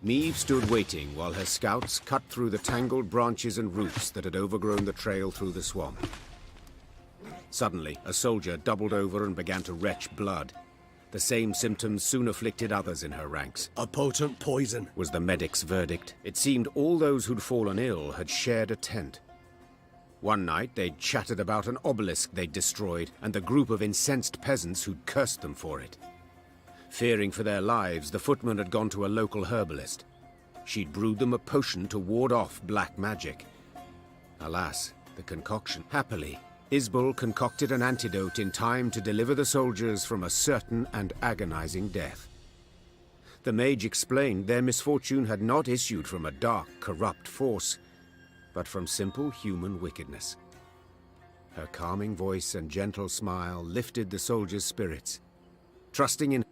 Meve stood waiting while her scouts cut through the tangled branches and roots that had overgrown the trail through the swamp. Suddenly, a soldier doubled over and began to retch blood. The same symptoms soon afflicted others in her ranks. A potent poison, was the medic's verdict. It seemed all those who'd fallen ill had shared a tent. One night, they'd chattered about an obelisk they'd destroyed and the group of incensed peasants who'd cursed them for it. Fearing for their lives, the footman had gone to a local herbalist. She'd brewed them a potion to ward off black magic. Alas, the concoction. Happily, Isbel concocted an antidote in time to deliver the soldiers from a certain and agonizing death. The mage explained their misfortune had not issued from a dark, corrupt force, but from simple human wickedness. Her calming voice and gentle smile lifted the soldiers' spirits. Trusting in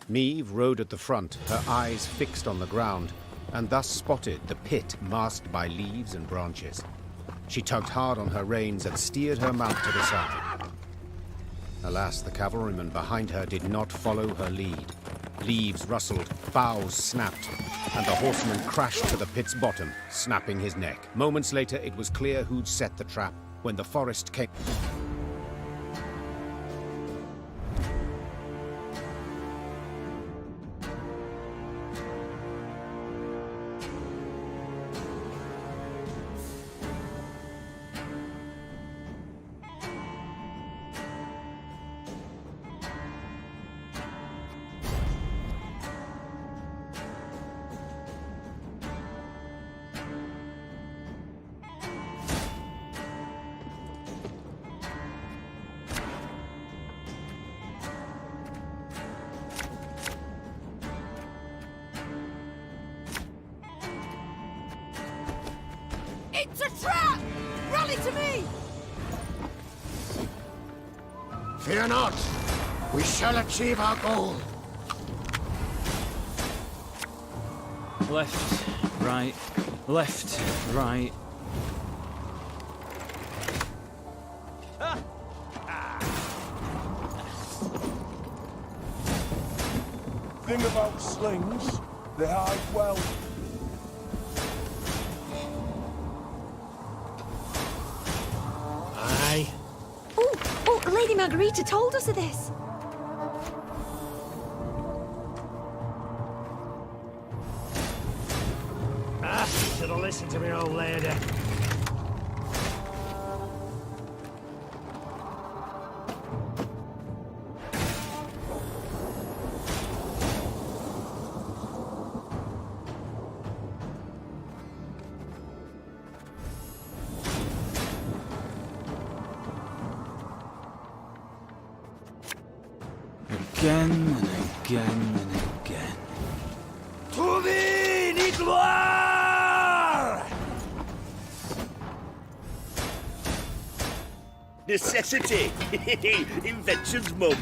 Meve rode at the front, her eyes fixed on the ground, and thus spotted the pit masked by leaves and branches. She tugged hard on her reins and steered her mount to the side. Alas, the cavalrymen behind her did not follow her lead. Leaves rustled, boughs snapped, and the horseman crashed to the pit's bottom, snapping his neck. Moments later, it was clear who'd set the trap when the forest came. It's a trap! Rally to me! Fear not. We shall achieve our goal. Left, right, left, right. Thing about slings, they hide well. Aye. Oh, Lady Margarita told us of this. Should have listened to me, old lady. Again and again and again. To thee, Nilfgaard! Necessity! Invention's mum.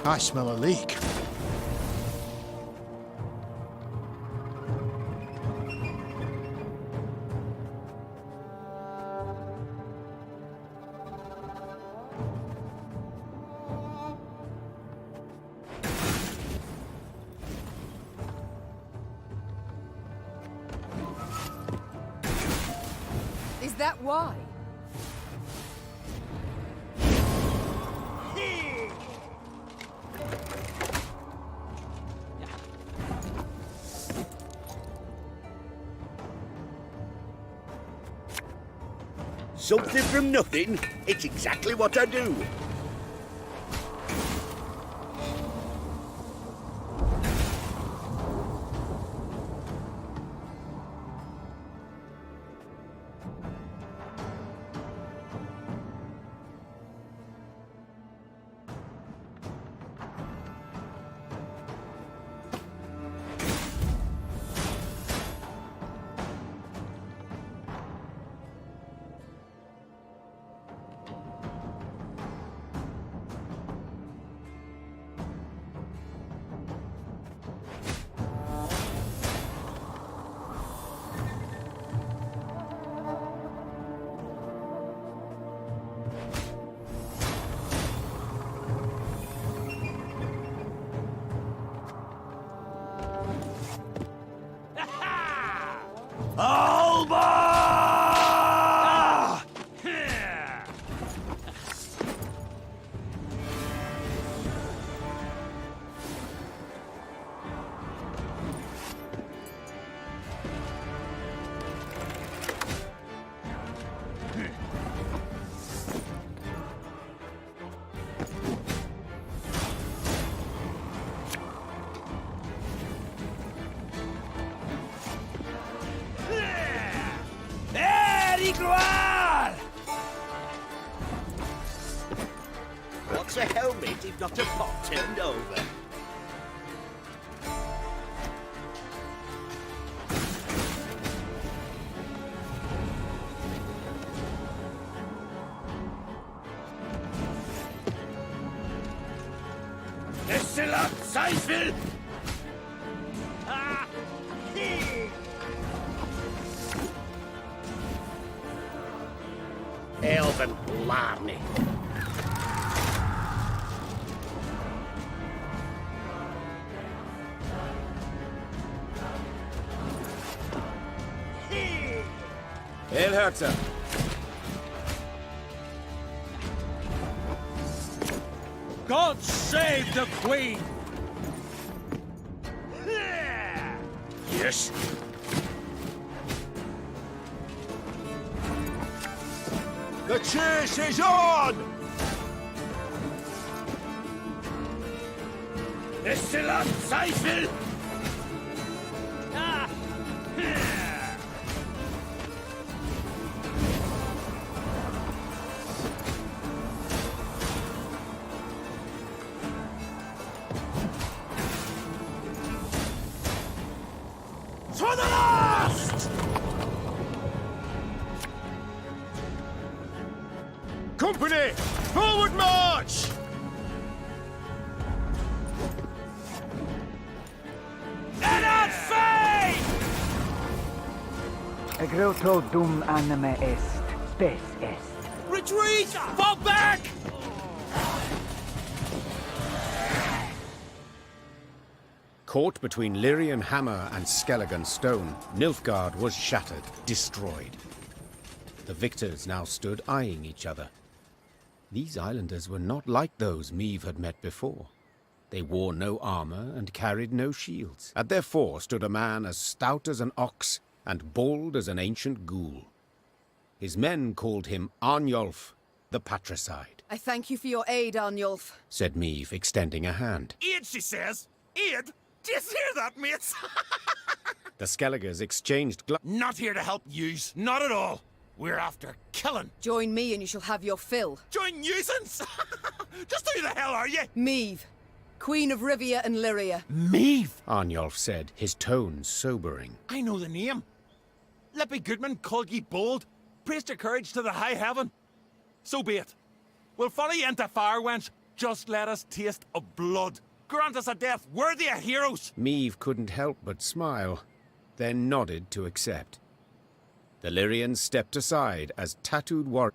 I smell a leak. Is that why? Something from nothing. It's exactly what I do. What's a helmet if not a pot turned over? Destillat Seifel! Elven Blarney. Elherzer! God save the Queen! Yes. The chase is on! Destillat Seifel! To the last! Company! Forward march! Erat fei! Egreto dum anime est, spes est. Retreat! Fall back! Caught between Lyrian hammer and Skelligan stone, Nilfgaard was shattered, destroyed. The victors now stood eyeing each other. These islanders were not like those Meve had met before. They wore no armor and carried no shields. At their fore stood a man as stout as an ox and bald as an ancient ghoul. His men called him Arnulf, the Patricide. I thank you for your aid, Arnulf. Said Meve, extending a hand. Aid, she says. Aid? Do you hear that, mates? The Skelligers exchanged Not here to help yous. Not at all. We're after killing. Join me and you shall have your fill. Join nuisance? Just who the hell are you? Meve, Queen of Rivia and Lyria. Meve. Arnulf said, his tone sobering. I know the name. Lippy Goodman called ye bold, praised your courage to the high heaven. So be it. We'll follow you into fire, wench. Just let us taste of blood. Grant us a death worthy of heroes. Meve couldn't help but smile, then nodded to accept. The Lyrians stepped aside as tattooed warriors.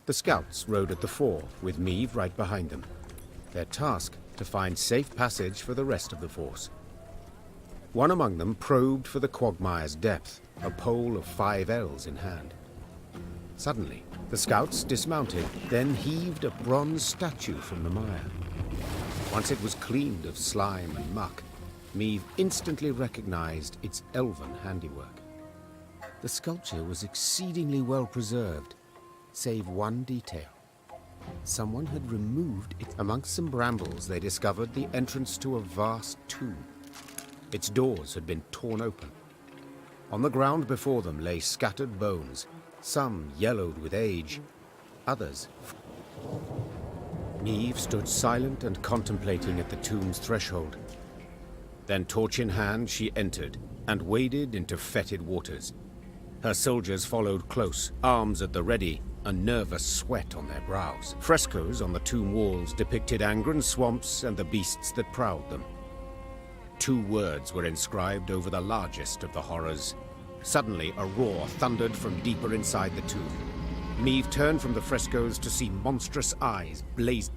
The scouts rode at the fore, with Meve right behind them. Their task, to find safe passage for the rest of the force. One among them probed for the quagmire's depth, a pole of 5 ells in hand. Suddenly, the scouts dismounted, then heaved a bronze statue from the mire. Once it was cleaned of slime and muck, Meve instantly recognized its elven handiwork. The sculpture was exceedingly well preserved, save one detail. Someone had removed it. Amongst some brambles, they discovered the entrance to a vast tomb. Its doors had been torn open. On the ground before them lay scattered bones, some yellowed with age, others. Meve stood silent and contemplating at the tomb's threshold. Then, torch in hand, she entered and waded into fetid waters. Her soldiers followed close, arms at the ready, a nervous sweat on their brows. Frescoes on the tomb walls depicted Angren swamps and the beasts that prowled them. 2 words were inscribed over the largest of the horrors. Suddenly, a roar thundered from deeper inside the tomb. Meve turned from the frescoes to see monstrous eyes blaze.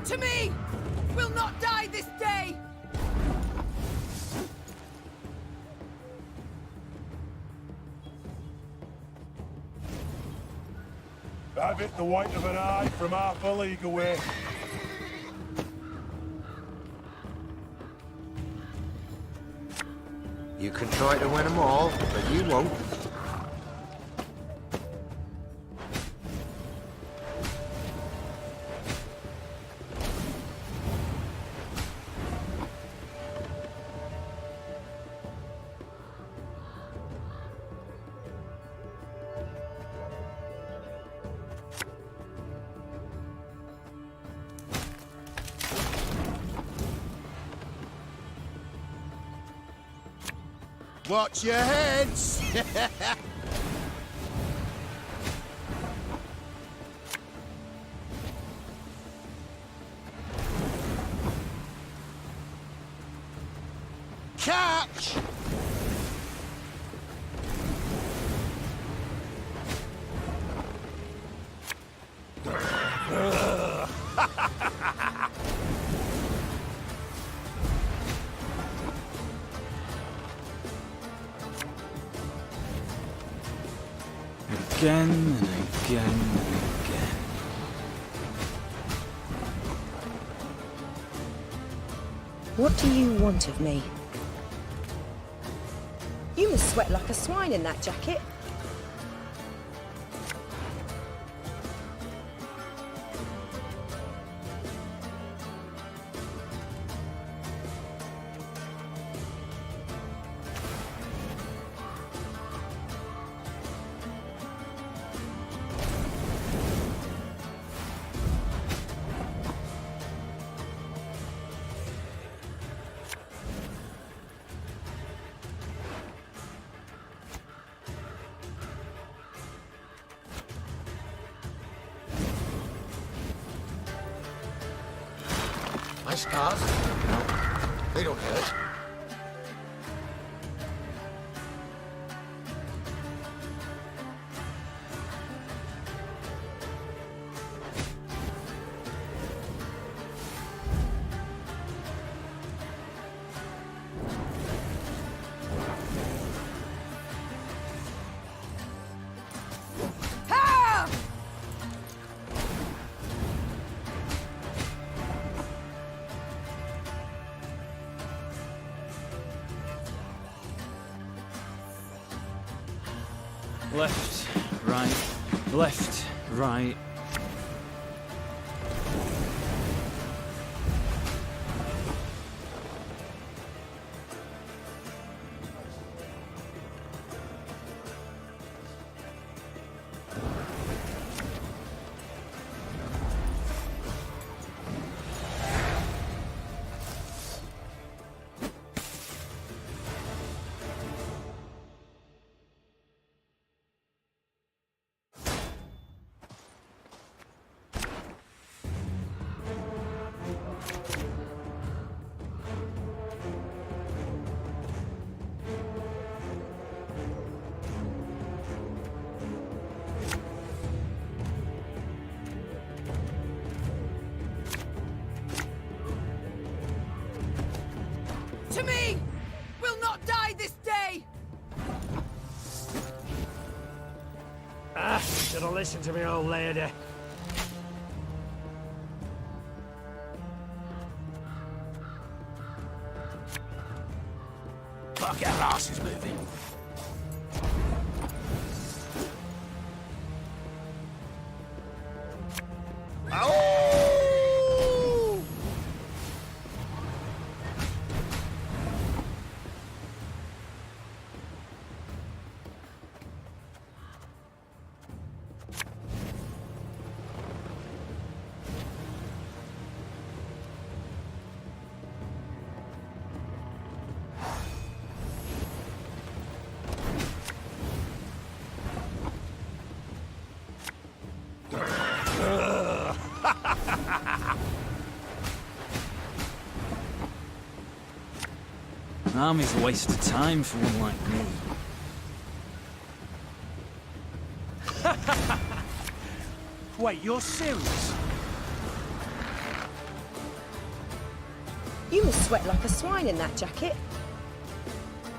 To me! We'll not die this day! Have it the white of an eye from half a league away. You can try to win them all, but you won't. Watch your heads! Catch! Again and again and again. What do you want of me? You must sweat like a swine in that jacket. My scars? No, they don't hurt. Left, right, left, right. To me! We'll not die this day! Should have listened to me, old lady. Fuck, our arse is moving. An army's a waste of time for one like me. Wait, you're serious? You must sweat like a swine in that jacket.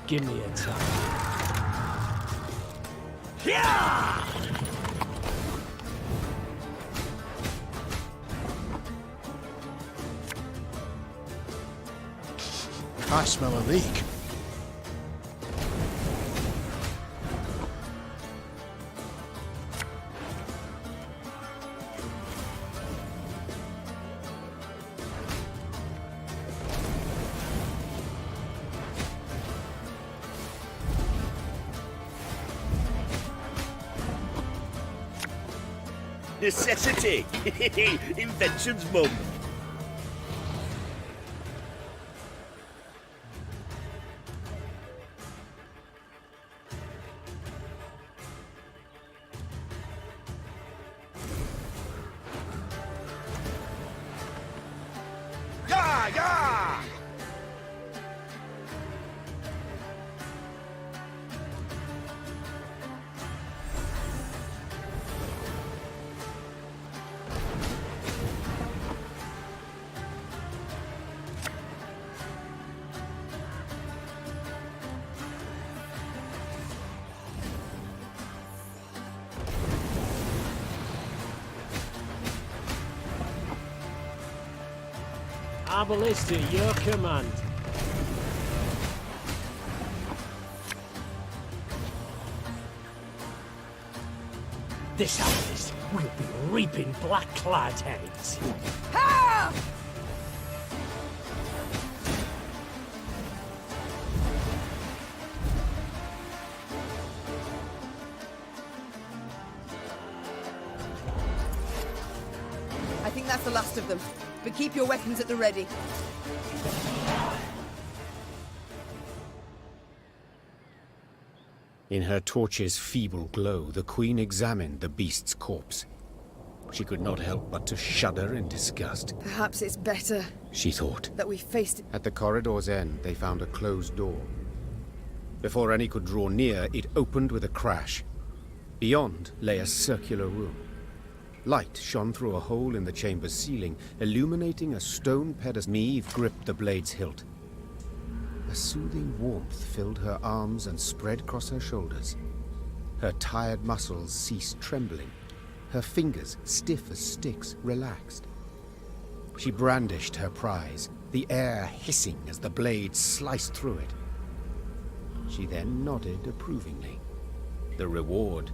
Give me a time. I smell a leak. Necessity! Invention's mum. Yeah, yeah! Our ballista, your command. This harvest will be reaping black-clad heads. Ha! I think that's the last of them. But keep your weapons at the ready. In her torch's feeble glow, the queen examined the beast's corpse. She could not help but to shudder in disgust. Perhaps it's better She thought. that we faced it. At the corridor's end, they found a closed door. Before any could draw near, it opened with a crash. Beyond lay a circular room. Light shone through a hole in the chamber's ceiling, illuminating a stone pedestal. Maeve gripped the blade's hilt. A soothing warmth filled her arms and spread across her shoulders. Her tired muscles ceased trembling. Her fingers, stiff as sticks, relaxed. She brandished her prize, the air hissing as the blade sliced through it. She then nodded approvingly. the reward.